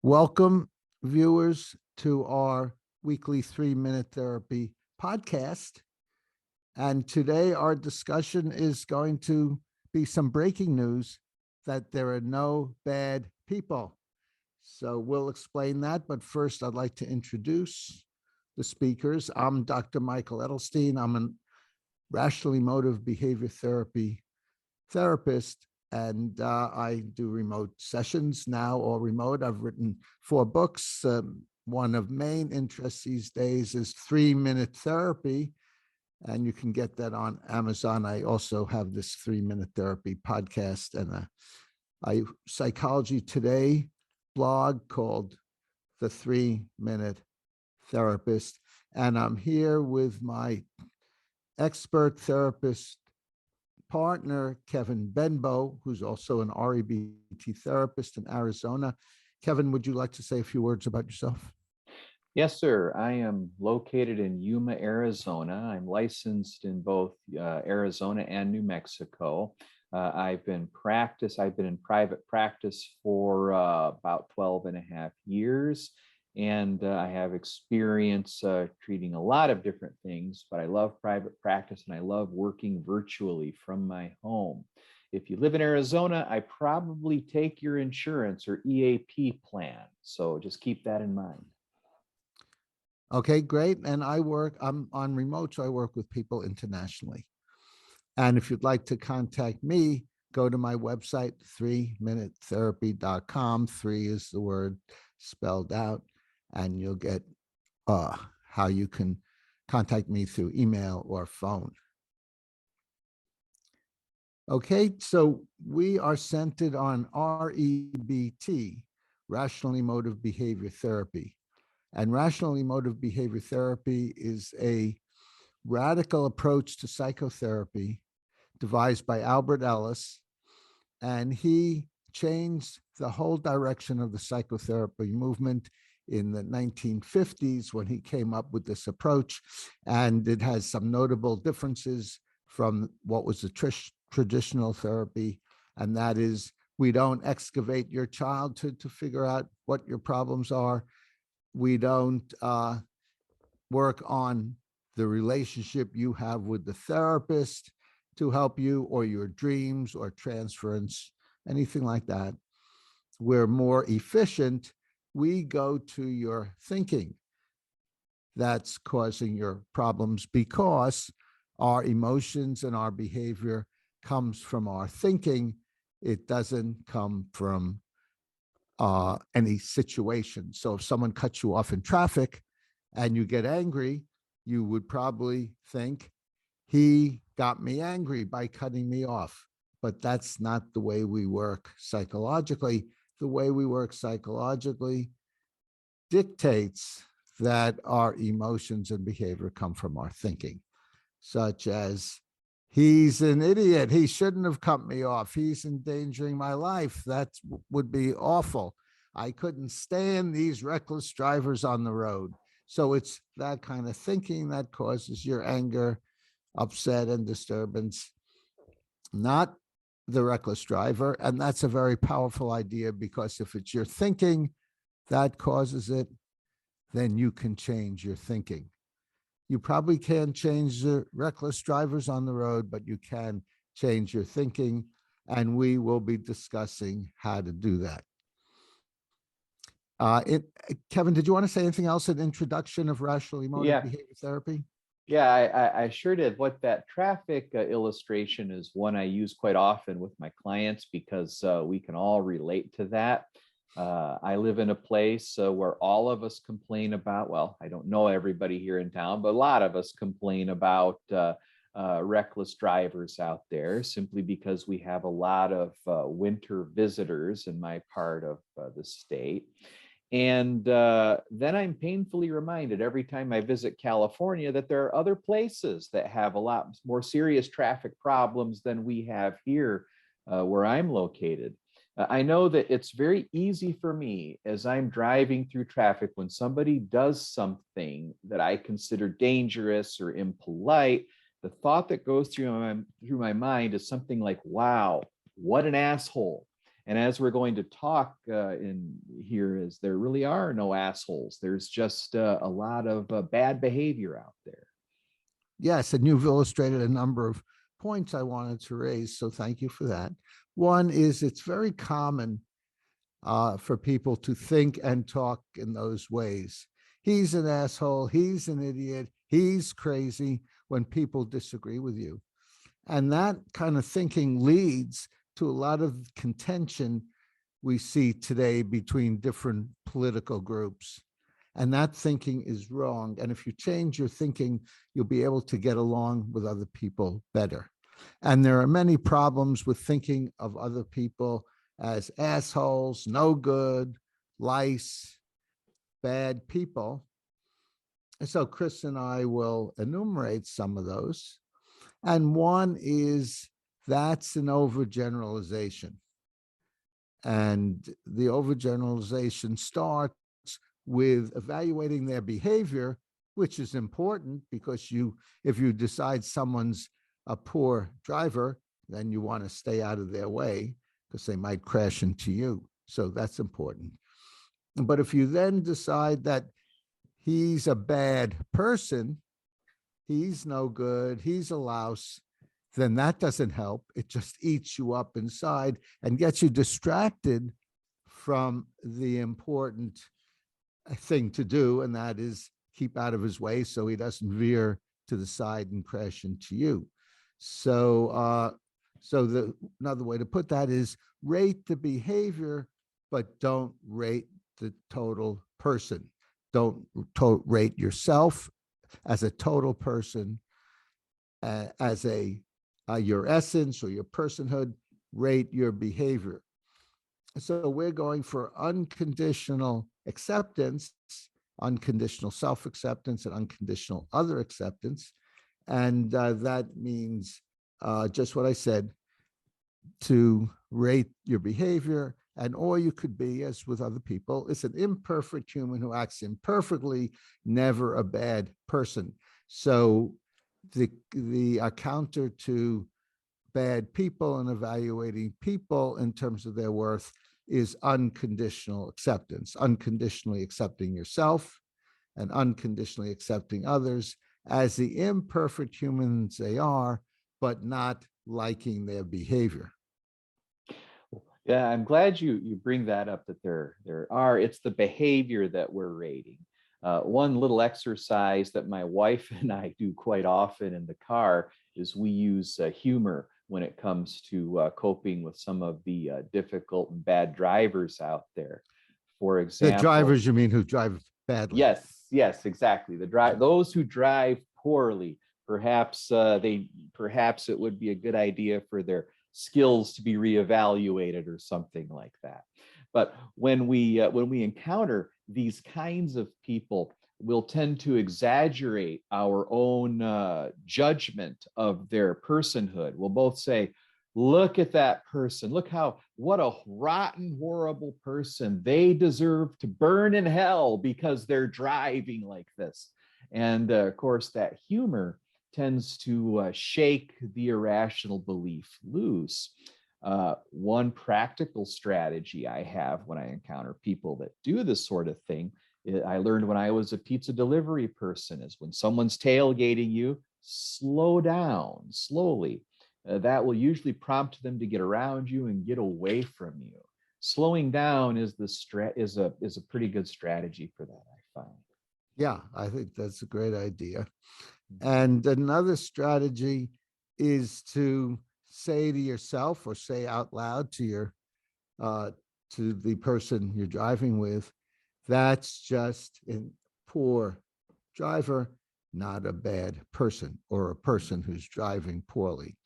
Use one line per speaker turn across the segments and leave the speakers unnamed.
Welcome, viewers, to our weekly 3-Minute Therapy podcast. And today, our discussion is going to be some breaking news that there are no bad people. So we'll explain that. But first, I'd like to introduce the speakers. I'm Dr. Michael Edelstein. I'm a rational emotive behavior therapy therapist, and I do remote sessions now, all remote. I've written 4 books. One of main interests these days is 3-Minute Therapy, and you can get that on Amazon. I also have this 3-Minute Therapy podcast and a Psychology Today blog called The 3-Minute Therapist. And I'm here with my expert therapist partner, Kevin Benbow, who's also an REBT therapist in Arizona. Kevin, would you like to say a few words about yourself?
Yes, sir. I am located in Yuma, Arizona. I'm licensed in both Arizona and New Mexico. I've been in private practice for about 12 and a half years. And I have experience treating a lot of different things, but I love private practice and I love working virtually from my home. If you live in Arizona, I probably take your insurance or EAP plan. So just keep that in mind.
Okay, great. And I'm on remote, so I work with people internationally. And if you'd like to contact me, go to my website, 3minutetherapy.com. 3 is the word spelled out, and you'll get how you can contact me through email or phone. Okay, so we are centered on REBT, Rational Emotive Behavior Therapy. And Rational Emotive Behavior Therapy is a radical approach to psychotherapy devised by Albert Ellis, and he changed the whole direction of the psychotherapy movement in the 1950s when he came up with this approach. And it has some notable differences from what was the traditional therapy, and that is we don't excavate your child to figure out what your problems are. We don't work on the relationship you have with the therapist to help you, or your dreams or transference, anything like that. We're more efficient. We go to your thinking that's causing your problems, because our emotions and our behavior comes from our thinking. It doesn't come from any situation. So if someone cuts you off in traffic and you get angry, you would probably think, he got me angry by cutting me off. But that's not the way we work psychologically. The way we work psychologically dictates that our emotions and behavior come from our thinking, such as, he's an idiot, he shouldn't have cut me off, he's endangering my life, that would be awful, I couldn't stand these reckless drivers on the road. So it's that kind of thinking that causes your anger, upset, and disturbance, not the reckless driver. And that's a very powerful idea, because if it's your thinking that causes it, then you can change your thinking. You probably can't change the reckless drivers on the road, but you can change your thinking. And we will be discussing how to do that. Kevin, did you want to say anything else in introduction of rational emotive behavior therapy?
Yeah, I sure did. What that traffic illustration is one I use quite often with my clients, because we can all relate to that. I live in a place where all of us complain about, well, I don't know everybody here in town, but a lot of us complain about reckless drivers out there, simply because we have a lot of winter visitors in my part of the state. And then I'm painfully reminded every time I visit California that there are other places that have a lot more serious traffic problems than we have here where I'm located. I know that it's very easy for me as I'm driving through traffic, when somebody does something that I consider dangerous or impolite, the thought that goes through my mind is something like, wow, what an asshole. And as we're going to talk in here, is there really are no assholes. There's just a lot of bad behavior out there.
Yes, and you've illustrated a number of points I wanted to raise, so thank you for that. One is it's very common for people to think and talk in those ways. He's an asshole, he's an idiot, he's crazy when people disagree with you. And that kind of thinking leads to a lot of contention we see today between different political groups. And that thinking is wrong. And if you change your thinking, you'll be able to get along with other people better. And there are many problems with thinking of other people as assholes, no good, lice, bad people. And so Chris and I will enumerate some of those. And one is that's an overgeneralization. And the overgeneralization starts with evaluating their behavior, which is important because if you decide someone's a poor driver, then you want to stay out of their way because they might crash into you. So that's important. But if you then decide that he's a bad person, he's no good, he's a louse, then that doesn't help. It just eats you up inside and gets you distracted from the important thing to do, and that is keep out of his way so he doesn't veer to the side and crash into you. So, another way to put that is rate the behavior, but don't rate the total person. Don't rate yourself as a total person, as your essence or your personhood. Rate your behavior. So we're going for unconditional acceptance, unconditional self-acceptance, and unconditional other acceptance. And that means just what I said, to rate your behavior. And all you could be, as with other people, is an imperfect human who acts imperfectly, never a bad person. So the counter to bad people and evaluating people in terms of their worth is unconditional acceptance, unconditionally accepting yourself and unconditionally accepting others as the imperfect humans they are, but not liking their behavior.
Yeah, I'm glad you bring that up, that it's the behavior that we're rating. One little exercise that my wife and I do quite often in the car is we use humor when it comes to coping with some of the difficult and bad drivers out there. For example,
the drivers, you mean, who drive badly?
Yes, exactly. Those who drive poorly. Perhaps it would be a good idea for their skills to be reevaluated or something like that. But when we encounter these kinds of people, we'll tend to exaggerate our own judgment of their personhood. We'll both say, look at that person. What a rotten, horrible person. They deserve to burn in hell because they're driving like this. And of course, that humor tends to shake the irrational belief loose. One practical strategy I have when I encounter people that do this sort of thing, I learned when I was a pizza delivery person, is when someone's tailgating you, slow down slowly. That will usually prompt them to get around you and get away from you. Slowing down is a pretty good strategy for that, I find.
Yeah, I think that's a great idea. And another strategy is to say to yourself or say out loud to the person you're driving with, that's just a poor driver, not a bad person or a person who's driving poorly.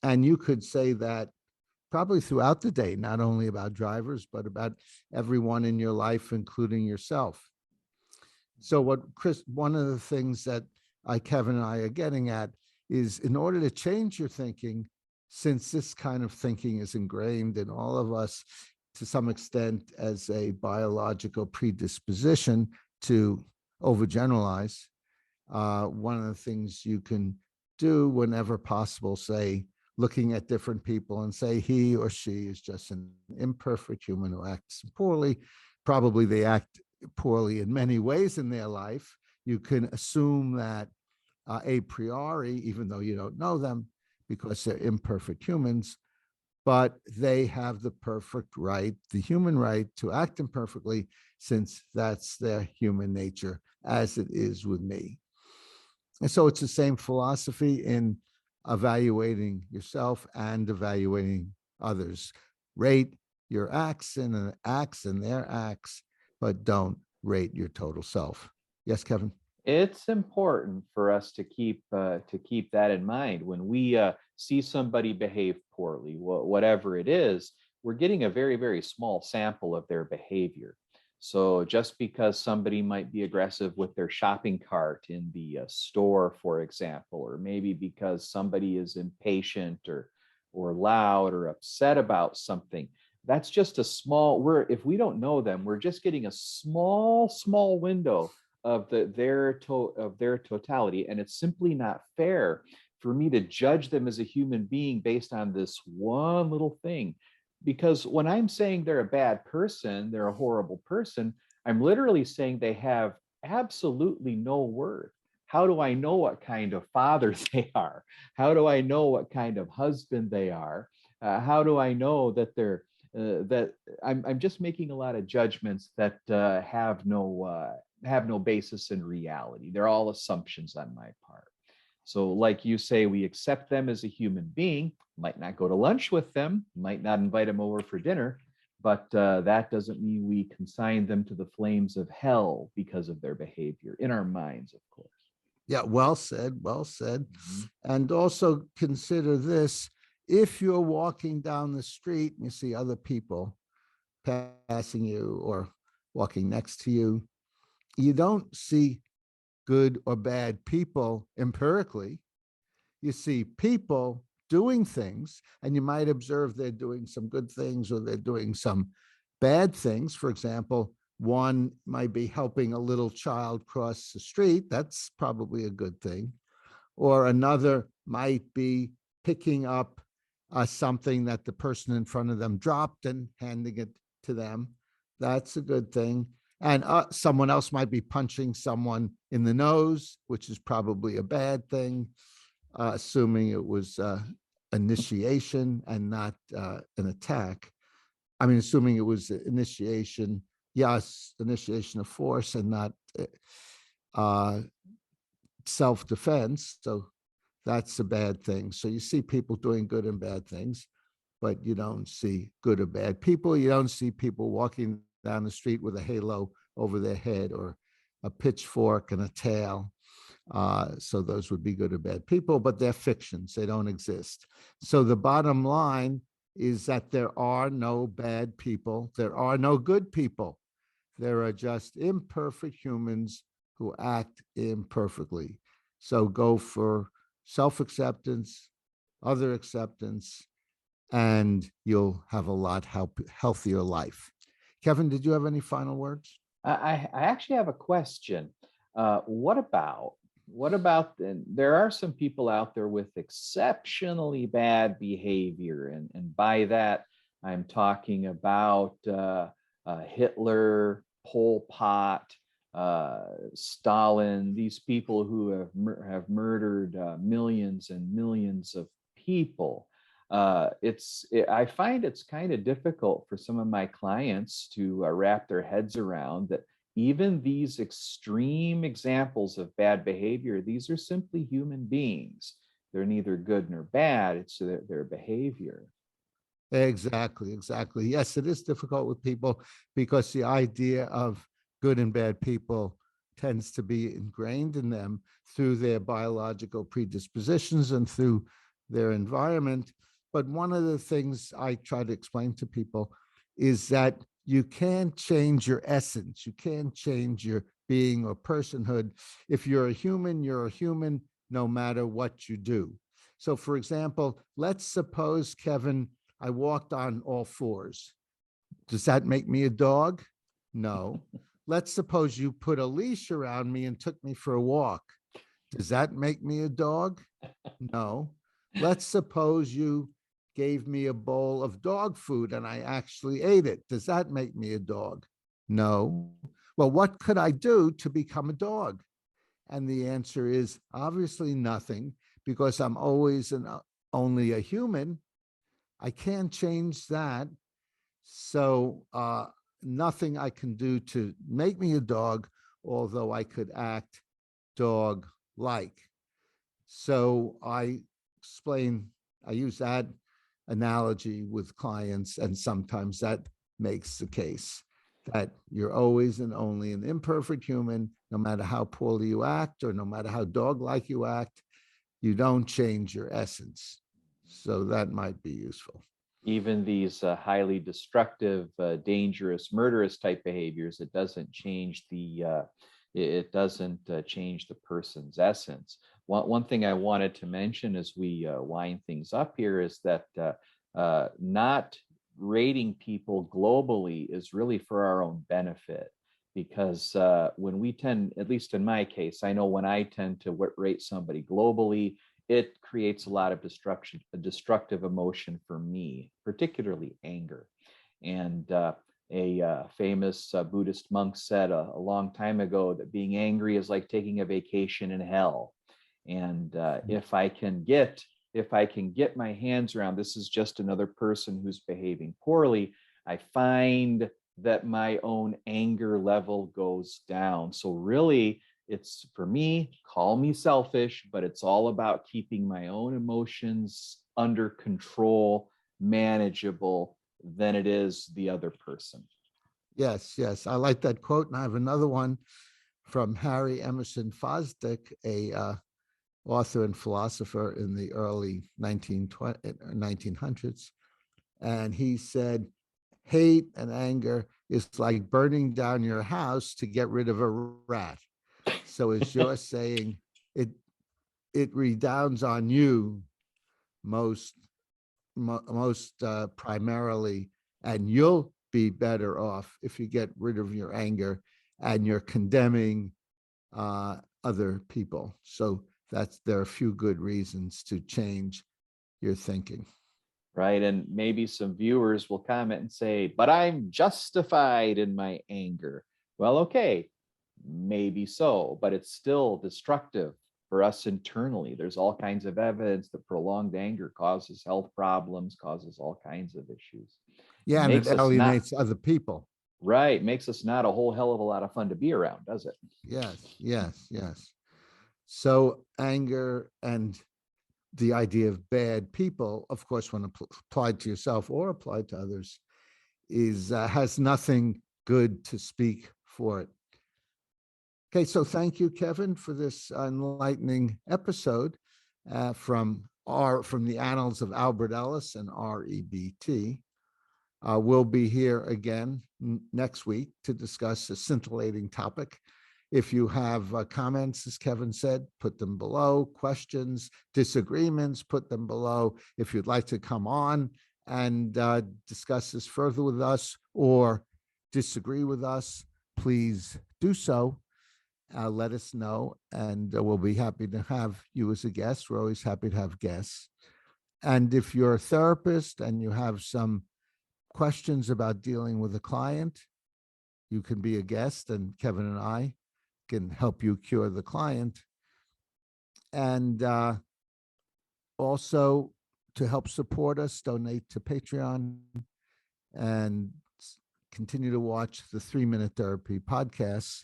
And you could say that probably throughout the day, not only about drivers, but about everyone in your life, including yourself. So one of the things that Kevin and I are getting at is, in order to change your thinking, since this kind of thinking is ingrained in all of us to some extent as a biological predisposition to overgeneralize, one of the things you can do whenever possible, say, looking at different people and say he or she is just an imperfect human who acts poorly. Probably they act poorly in many ways in their life. You can assume that a priori, even though you don't know them, because they're imperfect humans, but they have the perfect right, the human right to act imperfectly, since that's their human nature, as it is with me. And so it's the same philosophy in evaluating yourself and evaluating others. Rate your acts and their acts, but don't rate your total self. Yes, Kevin?
It's important for us to keep that in mind when we see somebody behave poorly, whatever it is. We're getting a very small sample of their behavior. So just because somebody might be aggressive with their shopping cart in the store, for example, or maybe because somebody is impatient or loud or upset about something, that's just a small. We're if we don't know them, we're just getting a small window of their totality, and it's simply not fair for me to judge them as a human being based on this one little thing. Because when I'm saying they're a bad person, they're a horrible person, I'm literally saying they have absolutely no worth. How do I know what kind of father they are? How do I know what kind of husband they are? How do I know that that I'm just making a lot of judgments that have no basis in reality. They're all assumptions on my part. So, like you say, we accept them as a human being, might not go to lunch with them, might not invite them over for dinner, but that doesn't mean we consign them to the flames of hell because of their behavior in our minds, of course.
Yeah, well said, well said.
Mhm.
And also consider this: if you're walking down the street and you see other people passing you or walking next to you, you don't see good or bad people empirically. You see people doing things, and you might observe they're doing some good things or they're doing some bad things. For example, one might be helping a little child cross the street. That's probably a good thing. Or another might be picking up something that the person in front of them dropped and handing it to them. That's a good thing. And someone else might be punching someone in the nose, which is probably a bad thing, assuming it was initiation and not an attack. I mean, assuming it was initiation, yes, initiation of force and not uh, self defense. So that's a bad thing. So you see people doing good and bad things, but you don't see good or bad people. You don't see people walking down the street with a halo over their head or a pitchfork and a tail. So those would be good or bad people, but they're fictions. They don't exist. So the bottom line is that there are no bad people. There are no good people. There are just imperfect humans who act imperfectly. So go for self acceptance, other acceptance, and you'll have a lot healthier life. Kevin, did you have any final words?
I actually have a question. What about then? There are some people out there with exceptionally bad behavior, and by that I'm talking about Hitler, Pol Pot, Stalin. These people who have murdered millions and millions of people. I find it's kind of difficult for some of my clients to wrap their heads around that even these extreme examples of bad behavior, these are simply human beings. They're neither good nor bad, it's their behavior.
Exactly, exactly. Yes, it is difficult with people because the idea of good and bad people tends to be ingrained in them through their biological predispositions and through their environment. But one of the things I try to explain to people is that you can't change your essence. You can't change your being or personhood. If you're a human no matter what you do. So, for example, let's suppose, Kevin, I walked on all fours. Does that make me a dog? No. Let's suppose you put a leash around me and took me for a walk. Does that make me a dog? No. let's suppose you gave me a bowl of dog food and I actually ate it. Does that make me a dog? No. Well, what could I do to become a dog? And the answer is obviously nothing, because I'm always and only a human. I can't change that. So nothing I can do to make me a dog, although I could act dog like. So explain, I use that analogy with clients, and sometimes that makes the case that you're always and only an imperfect human, no matter how poorly you act or no matter how dog like you act, you don't change your essence. So that might be useful.
Even these highly destructive, dangerous, murderous type behaviors, it doesn't change it doesn't change the person's essence. One thing I wanted to mention as we wind things up here is that not rating people globally is really for our own benefit. Because when we tend, at least in my case, I know when I tend to rate somebody globally, it creates a lot of destructive emotion for me, particularly anger. And a famous Buddhist monk said a long time ago that being angry is like taking a vacation in hell. And if I can get my hands around, this is just another person who's behaving poorly, I find that my own anger level goes down. So really, it's, for me, call me selfish, but it's all about keeping my own emotions under control, manageable, than it is the other person.
Yes, yes. I like that quote. And I have another one from Harry Emerson Fosdick, a author and philosopher in the early 1900s. And he said, hate and anger is like burning down your house to get rid of a rat. So as you're saying, it it redounds on you most most primarily, and you'll be better off if you get rid of your anger and you're condemning other people. So there are a few good reasons to change your thinking.
Right. And maybe some viewers will comment and say, but I'm justified in my anger. Well, okay, maybe so, but it's still destructive for us internally. There's all kinds of evidence that prolonged anger causes health problems, causes all kinds of issues.
Yeah, and it
Makes us not,
alienates other people.
right, makes us not a whole hell of a lot of fun to be around, does it?
Yes, yes, yes. So anger and the idea of bad people, of course, when applied to yourself or applied to others, is has nothing good to speak for it. Okay, so thank you, Kevin, for this enlightening episode from the annals of Albert Ellis and REBT. We'll be here again next week to discuss a scintillating topic. If you have comments, as Kevin said, put them below. Questions, disagreements, put them below. If you'd like to come on and discuss this further with us or disagree with us, please do so. Let us know, and we'll be happy to have you as a guest. We're always happy to have guests. And if you're a therapist and you have some questions about dealing with a client, you can be a guest, and Kevin and I can help you cure the client. And also, to help support us, donate to Patreon and continue to watch the 3 Minute Therapy podcasts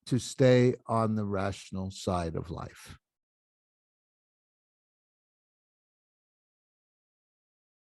to stay on the rational side of life.